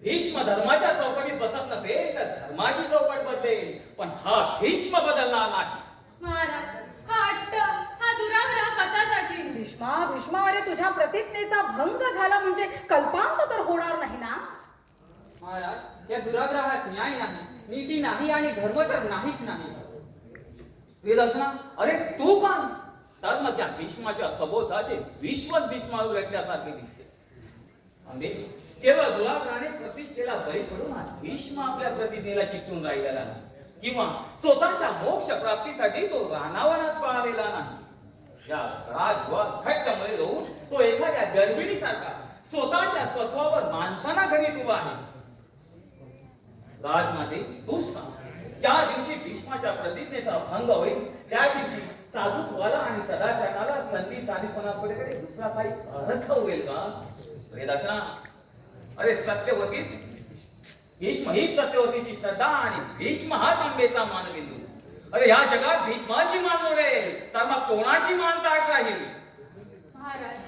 भीष्म धर्माच्या चौकटीत बसत नसेल तर धर्माची चौकट बदलेल. पण हा भीष्म बदलणार नाही. महाराज, हा अट्ट, हा दुराग्रह कशासाठी? भीष्मा अरे तुझ्या प्रतिज्ञेचा भंग झाला म्हणजे कल्पांत तर होणार नाही ना. महाराज, या दुराग्रहात न्याय नाही, नीती नाही आणि धर्म तर नाहीच नाही. वेदसना, अरे तू पण तर मग त्या भीष्माच्या सभोवताचे विश्वच भीष्मावर व्यक्त्यासारखे दिसते. आंबे, केवळ दुराग्रहाने प्रतिष्ठेला बळी पडून भीष्म आपल्या प्रतिज्ञेला चिकटून राहिलेला नाही किंवा स्वतःच्या मोक्ष प्राप्तीसाठी तो रानावनात पळालेला नाही. या राजवाद घट्टमध्ये राहून तो एखाद्या गर्भिणीसारखा स्वतःच्या स्वत्वावर माणसाना घडीत उभा आहे. राजमाते, तूच सांग, ज्या दिवशी भीष्माच्या प्रतिज्ञेचा भंग होईल त्या दिवशी साधुत्वाला आणि सदाचाराला संधी साधीपणाकडे दुसरा काही अर्थ होईल का? वेदसना, अरे सत्यवती, भीष्म ही सत्यवतीची श्रद्धा आणि भीष्म हाच आंबेचा मानबिंदू. अरे या जगात भीष्माची मान उडेल तर मग कोणाची मान ताट राहील? महाराज,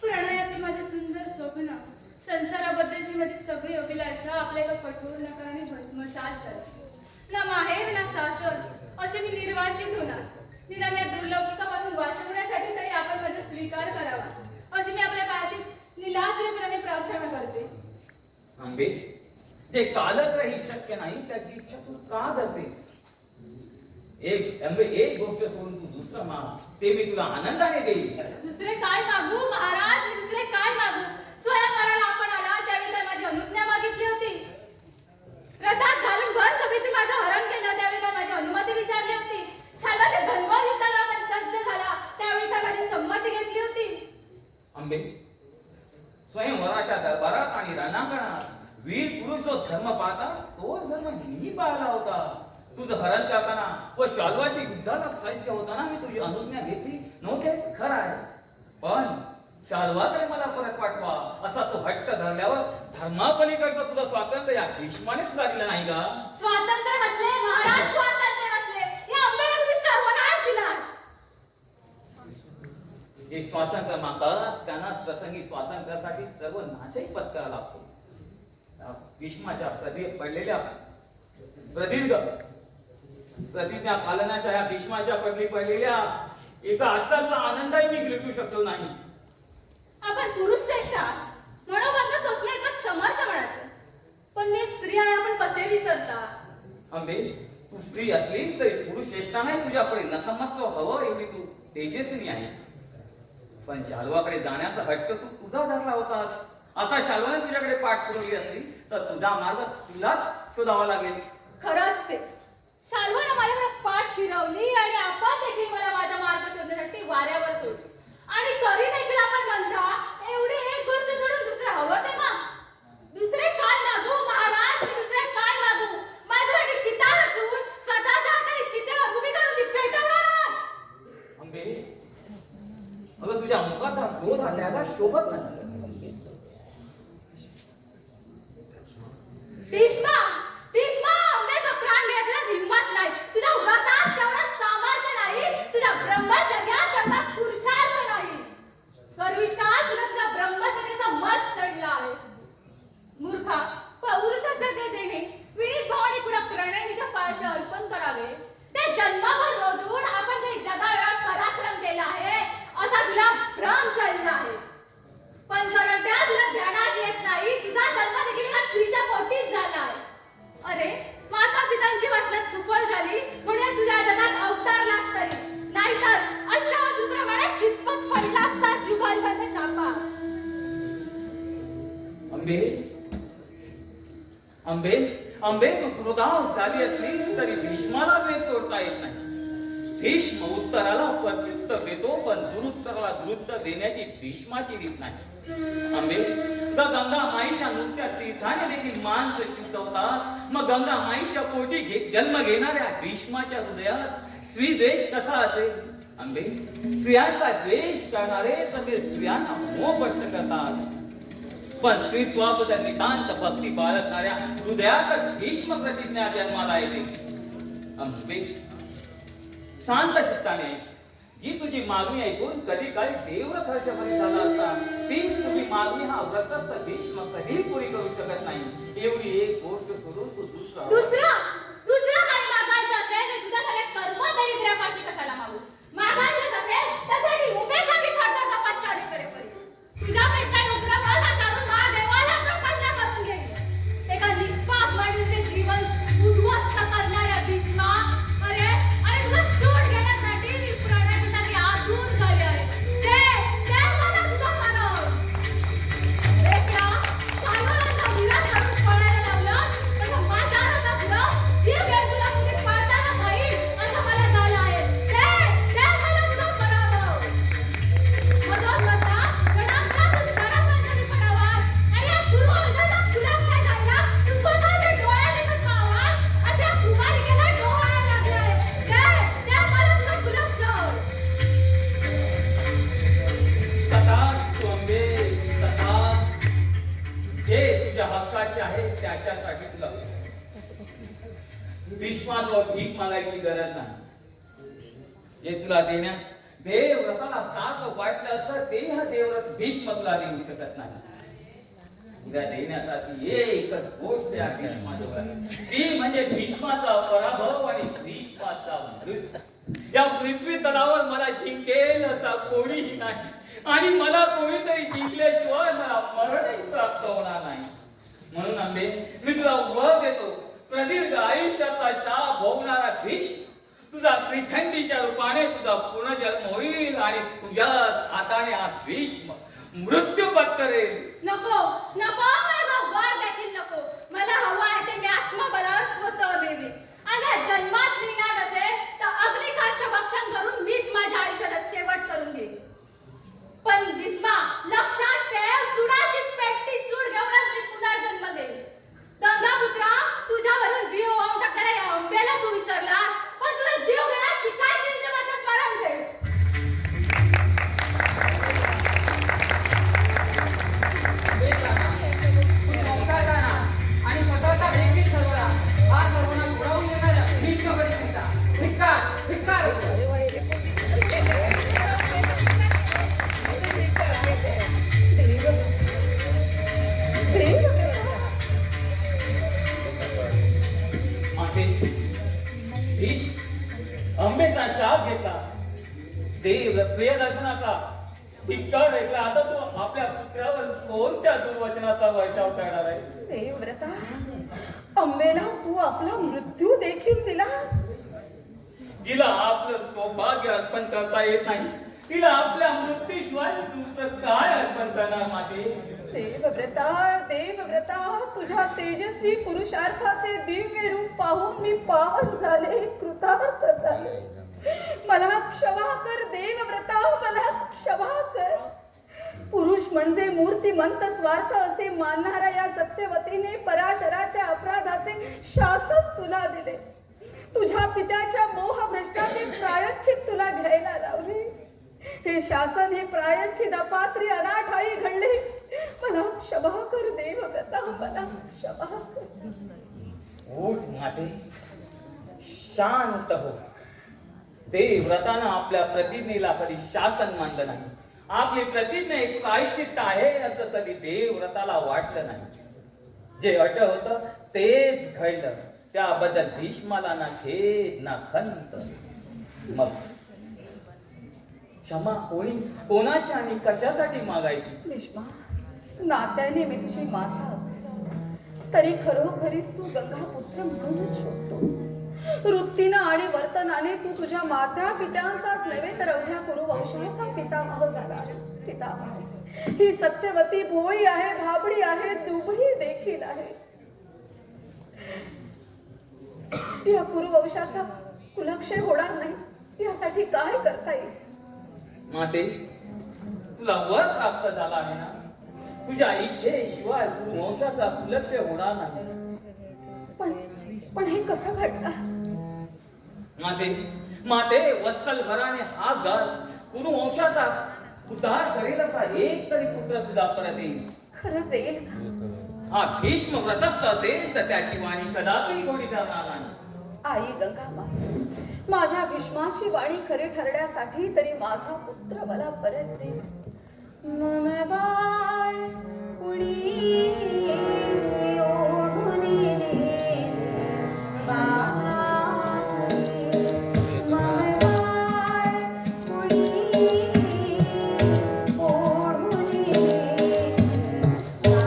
प्रणयाचे माझे सुंदर स्वप्न, संसाराबद्दलची माझी सगळी अभिलाषा आपल्या एका कठोर नकाराने भस्मसात झाली. ना माहेर ना सासर असे मी निर्वासित होणार. निदान या दुर्लौकिकापासून वाचवण्यासाठी तरी आपण माझा स्वीकार करावा अशी मी आपल्या पायाशी निलाज्यपणाने प्रार्थना करते. आंबे, जे कालत्रही शक्य नाही त्याची इच्छा तू का धरते? एक गोष्ट सोडून तू दुसरं माग, ते मी तुला आनंदाने देईल. दुसरे काय मागू महाराज, मी दुसरे काय मागू? स्वयंवराला आपण आला त्यावेळी तर माझी अनुज्ञा मागितली होती. रथात घालून भर सभेतून माझं हरण केलं त्यावेळी तर माझी अनुमती विचारली होती. शाल्वाच्या घनघोर युद्धाला आपण सज्ज झाला त्यावेळी तर माझी संमती घेतली होती. आंबे, स्वयंवराच्या दरबारात आणि रणांगणात वीर पुरुष जो धर्म पाहता तोच धर्म मीही पाहिला होता. तुझं हरण करताना व शाल्वाशी युद्धाला सज्ज होताना मी तुझी अनुज्ञा घेतली नव्हते, खरं आहे. पण शाल्वाकडे मला परत पाठवा असा तो हट्ट धरल्यावर धर्मापलीकडचं तुझं स्वातंत्र्य या भीष्मानेच गाजलं नाही का? स्वातंत्र्य नसले महाराज, स्वातंत्र्य नसले या अंबेला तुम्ही सर्वनाश दिला. जे स्वातंत्र्य मागतात त्यांना प्रसंगी स्वातंत्र्यासाठी सर्व नाशही पत्करावा लागतो. भीष्माच्या पडलेल्या प्रदीर्घ प्रतिज्ञा पालनाच्या या भीष्माच्या पडलेल्या एका अर्थाचा आनंदही मी गिरटू शकलो नाही. आपण पुरुष श्रेष्ठ मनोबंध सोसले तर समर्थ म्हणायचं. पण मी स्त्री आहे आपण कसे विसरता? आंबे, तू स्त्री असलीस तरी पुरुष श्रेष्ठ नाही तुझ्याकडे नसमस्त हवं एवढी तू तेजस्वी आहेस. पण शाल्वाकडे जाण्याचा हट्ट तू तुझा धरला होतास. आता शाल्वाने तुझ्याकडे पाठ फिरवली असली तर तुझा मार्ग तुलाच शोधावा लागेल. खरंच ते शाल्वाने माझ्याकडे पाठ फिरवली आणि आपण देखील मला माझा मार्ग शोधण्यासाठी वाऱ्यावर सोडली. आणि तरी देखील आपण म्हणता एवढी एक गोष्ट सोडून दुसरं हवं ते मग. दुसरे काय मागू महाराज, मी दुसरे काय मागू? माझ्यासाठी चिता रचून स्वतःच्या हाताने चितेवर उभी करून ती पेटवणार. आंबे, अगं तुझ्या मुखाचा क्रोध हा त्याला शोभत नाही. भीष्मा, भीष्मा, अंबेचा प्राण घ्यायला हिंमत नाही. तुझ्या व्रतात तेवढं सामर्थ्य नाही, तुझ्या ब्रह्मचर्यात तेवढा पुरुषार्थ नाही. अंबे अंबे तू क्रोधाव झाली असलीस तरी भीष्माला वेग सोडता येत नाही. भीष्म उत्तराला प्रत्युत्तर देतो पण दुरुत्तराला दुरुत्तर देण्याची भीष्माची रीत नाही. अंबे तुला गंगा माईच्या नुसत्या तीर्थाने देखील माणसं शिकवतात, मग गंगा माईच्या पोटी जन्म घेणाऱ्या भीष्माच्या हृदयात स्त्रीद्वेष कसा असेल? अंबे स्त्रियांचा द्वेष करणारे सगळे स्त्रियांना मोहभ्रष्ट करतात, पण स्त्रीत्वाबद्दल नितांत भक्ती बाळगणाऱ्या हृदयात भीष्म प्रतिज्ञा जन्माला येते. अंबे शांत चित्ताने जी तुझी मागणी ऐकून कधी काळी देवव्रत हर्षभरी झाला असता, तीच तुझी मागणी हा व्रतस्थ भीष्म कधीही पुरी करू शकत नाही. एवढी एक गोष्ट सोडून तू दुसरं काही मागायचं असेल तर तुझ्याकडे कर्म दरिद्र्यापाशी कशाला मागू? मागायचं असेल त्यासाठी उभेसाठी थरथर तपश्चर्या करेपर्यंत तुझ्यापेक्षा उग्र व्रत आचरून महादेवाला प्रसन्न करून घेईल. एका निष्पाप माणसाचे जीवन उद्ध्वस्त करणाऱ्या भीष्मा, अरे अरे तुझा सोड घेण्यासाठी मी प्रणालीसाठी आतुर झाले आहे. ते मला तुझं मानव एकदा सायवालांचा विलास करून पळायला लावलं, पण माझ्या रथातलं जीव घेऊन तुला कुठे पळताना पाहिजे असं मला झालं आहे. ते मला तुझं पराभव मदत करता प्रणामता तू शरणागती पडावास आणि या पूर्वजाला सुरक्षा द्यायला तू स्वतःच्या डोळ्यात एकच पाहावास अशा कुमारिकेला डोळा लागलाय. ते मला तुझं कुलक्षण तथास्तु अंबे तथास्तु. जे तुझ्या हक्काचे आहे त्याच्यासाठी तुला भीष्माजवळ भीक मागायची गरज नाही. जे तुला देण्यास देवव्रताला साथ वाटलं असतं ते हा देवव्रत भीष्म तुला देऊ शकत नाही. तुला देण्यासाठी एकच गोष्ट आहे भीष्माजवळ, ती म्हणजे भीष्माचा पराभव आणि भीष्माचा मृत्यू. या पृथ्वी तलावर मला जिंकेल असा कोणीही नाही आणि मला कोणीतरी जिंकल्याशिवाय मला मरणही प्राप्त होणार नाही. म्हणून अंबे मी तुला वर देतो, प्रदीर्घ आयुष्याचा शाप भोगणारा भीष्म तुझा श्रीखंडीच्या रूपाने तुझा पुनर्जन्म होईल आणि तुझ्याच हाताने हा भीष्म मृत्यू पत्करेल. नको नको माझा वर देखील नको. मला हवा आहे ते मी आत्मबलावर स्वतः देवी. आता जन्मात मिळणार असेल तर अग्निकाष्ठ भक्षण करून मीच माझ्या आयुष्याला शेवट करून घेईन. पण भीष्मा लक्षात ठेव, सुडाची पेटती चूड घेऊनच मी पुनर्जन्म घेईन. गंगापुत्रा तुझ्यावरून जीव वाहून टाकणाऱ्या या अंबेला तू विसरलास, पण तुझा जीव घेण्यास शिकायचे तुझे मात्र स्मरण ठेव. आणि स्वतःचा देखील ठरवला हा सर्वांना उडवून देणारा भीष्म प्रतिज्ञा. धिक्कार धिक्कार. अंबेचा शाप घेतला, देव प्रियदर्शनाचा धिक्कार ऐकला. आता तू आपल्या पुत्रावर कोणत्या दुर्वचनाचा वर्षाव करणार आहे? देवव्रता, अंबेला तू आपला मृत्यू देखील दिलास. जिला आपलं सौभाग्य अर्पण करता येत नाही, तिला आपल्या मृत्यूशिवाय दुसरं काय अर्पण करणार माते? देवव्रता, देवव्रता, तुझ्या तेजस्वी पुरुषार्थाचे दिव्य रूप पाहून मी पावन झाले, कृतार्थ झाले. मला क्षमा कर देवव्रता, मला क्षमा कर. पुरुष म्हणजे मूर्तिमंत स्वार्थ असे मानणाऱ्या या सत्यवतीने पराशराच्या अपराधाचे शासन तुला दिले. तुझ्या पित्याच्या मोहभ्रष्टाचे प्रायश्चित तुला घ्यायला लावले. हे शासन, हे प्रायश्चित अपात्री अनाठाई घडले. मला क्षमा कर देवव्रता, मला क्षमा कर. उठ माते, शांत हो. देवव्रतानं आपल्या प्रतिज्ञेला कधी शासन मानलं नाही. आपली प्रतिज्ञा एक प्रायश्चित्त आहे असं कधी देवव्रताला वाटलं नाही. जे अट होतं तेच घडलं. त्याबद्दल भीष्माला ना खेद ना खंत. मग क्षमा कोणाची आणि कशासाठी मागायची? भीष्मा, नात्याने मी तुझी माता असेल तरी खरोखरीच तू गंगापुत्र म्हणूनच शोधतोस. वृत्तीनं आणि वर्तनाने तू तुझ्या माता पित्यांचाच नव्हे तर अवघ्या कुरुवंशाचा पितामह झाला. पितामह ही सत्यवती भोळी आहे, भाबडी आहे, दुबळी देखील आहे. या कुरुवंशाचा कुलक्षय होणार नाही यासाठी काय करता येईल? माते, तुला वर प्राप्त झाला आहे ना. तुझ्या इच्छेशिवाय कुरुवंशाचा कुलक्षय होणार नाही. पण हे कसं घडणार? माते, माते, वत्सल भराने हात घाल. कुरुवंशाचा उद्धार करेल असा एक तरी पुत्र तुझा परत येईल. खरंच येईल का? हा भीष्म व्रतस्थ असेल तर त्याची वाणी कदापि गोडी ठरणार नाही. आई गंगामाई, माझ्या भीष्माची वाणी खरी ठरण्यासाठी तरी माझा पुत्र मला परत दे. मम बाळ कुणी ओढून नेले बाई, मम बाळ कुणी ओढून नेले बाई,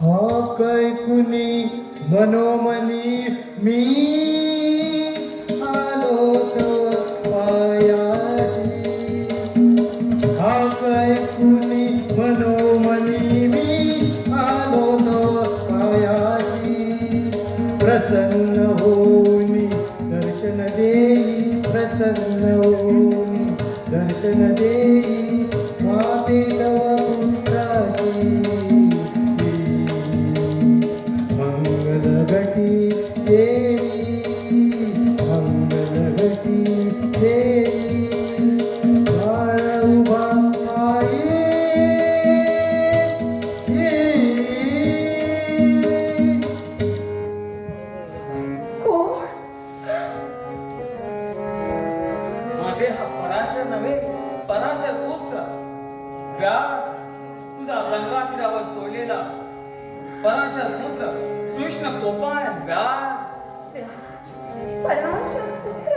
हा काय कुणी मनोमनी मी आलो तो पायाशी. हा काय कुणी मनोमनी मी आलो तो पायाशी. प्रसन्न होऊनी दर्शन देई, प्रसन्न होऊनी दर्शन देई, माते तव पुत्राशी. मंगलघटी देवी, मंगलघटी देवी, बाळ उभा आहे कोण? माते, हा पराशर नव्हे, पराशर पुत्र व्यास, तुझा गंगा तीरावर सोडलेला पराशर पुत्र कृष्ण कोपाय व्यास. पराशर पुत्र